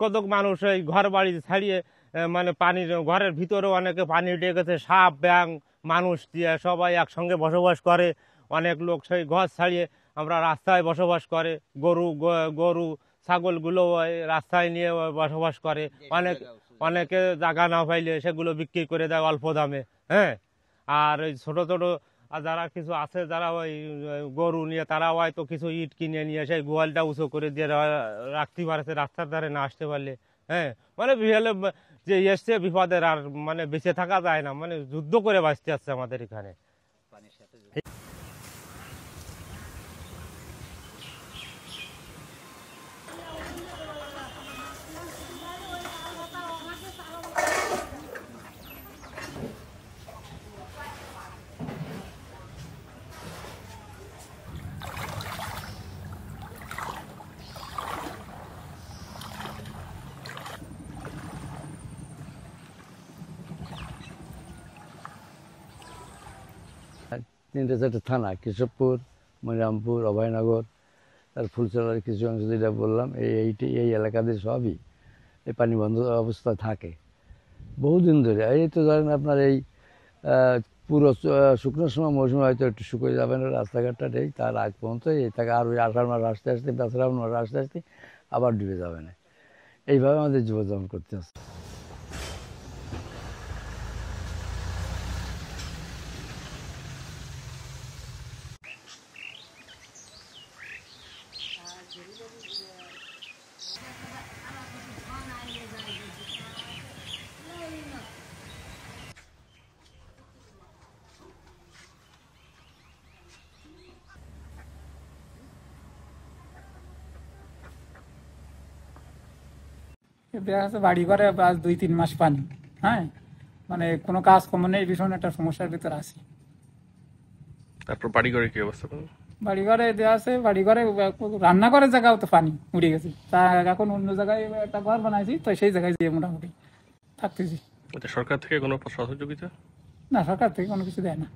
কতক মানুষ এই ঘর বাড়ি ছাড়িয়ে মানে পানির ঘরের ভিতরে অনেকে পানি উঠে গেছে, সাপ ব্যাং মানুষ দিয়ে সবাই একসঙ্গে বসবাস করে। অনেক লোক সেই ঘর ছাড়িয়ে আমরা রাস্তায় বসবাস করে, গরু ছাগলগুলো রাস্তায় নিয়ে বসবাস করে। অনেকে জায়গা না পাইলে সেগুলো বিক্রি করে দেয় অল্প দামে। হ্যাঁ, আর ওই ছোটো ছোটো যারা কিছু আছে যারা ওই গরু নিয়ে তারা হয়তো কিছু ইট কিনে নিয়ে সেই গোয়ালটা উঁচু করে দিয়ে রাখতে পারছে রাস্তার ধারে না আসতে পারলে। হ্যাঁ, মানে বিহালে যে এসছে বিপদের আর মানে বেঁচে থাকা যায় না, মানে যুদ্ধ করে বাঁচতে আসছে আমাদের এখানে। তিনটে চারটে থানা, কেশবপুর, মনিরামপুর, অভয়নগর, তার ফুলচলার কিছু অংশ যেটা বললাম, এই এলাকাদের সবই এই পানি বন্ধ অবস্থায় থাকে বহুদিন ধরে। এই তো ধরেন আপনার এই পুরো শুকনোর সময় মৌসুমে হয়তো একটু শুকিয়ে যাবে না রাস্তাঘাটটা, এই তার আগ পর্যন্ত এই থাকে। আর ওই আষাঢ় মাস আসতে আসতে বা শ্রাবণ মাস আসতে আসতে আবার ডুবে যাবে না। এইভাবে আমাদের জীবনযাপন করতে আসছে। দেখা যাচ্ছে বাড়ি ঘরে আজ 2-3 মাস পানি। হ্যাঁ, মানে কোনো কাজ কম নেই, ভীষণ একটা সমস্যার ভিতরে আছি। তারপর বাড়ি ঘরে কি অবস্থা? বাড়ি ঘরে দেওয়া আছে, বাড়ি ঘরে রান্নাঘরের জায়গাও তো পানি উঠে গেছে। তা এখন অন্য জায়গায় একটা ঘর বানাইছি, তো সেই জায়গায় যেয়ে মোটামুটি থাকতেছি। সরকার থেকে কোনো সহযোগিতা? না, সরকার থেকে কোনো কিছু দেয় না।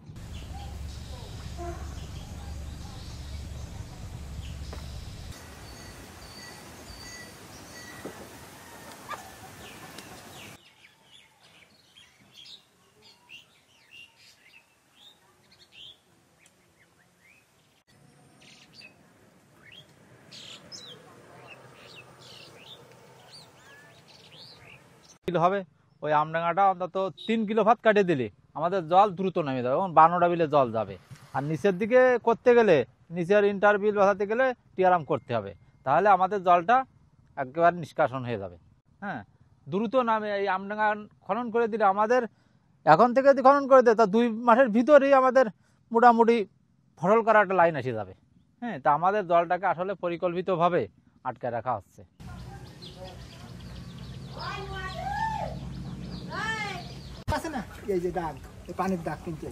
হবে ওই আমডাঙ্গাটা অন্তত 3 কিলো ভাত কাটিয়ে দিলে আমাদের জল দ্রুত নামে যাবে, এবং 12টা বিলে জল যাবে। আর নিচের দিকে করতে গেলে, নিচের ইন্টারবিল বাঁধাতে গেলে টিয়ারাম করতে হবে, তাহলে আমাদের জলটা একেবারে নিষ্কাশন হয়ে যাবে। হ্যাঁ, দ্রুত নামে এই আমডাঙ্গা খনন করে দিলে আমাদের এখন থেকে যদি খনন করে দেয় তা 2 মাসের ভিতরেই আমাদের মোটামুটি ফসল করা একটা লাইন এসে যাবে। হ্যাঁ, তা আমাদের জলটাকে আসলে পরিকল্পিতভাবে আটকে রাখা হচ্ছে। আছে না এই যে দাগ, এই পানির দাগ কিন্তু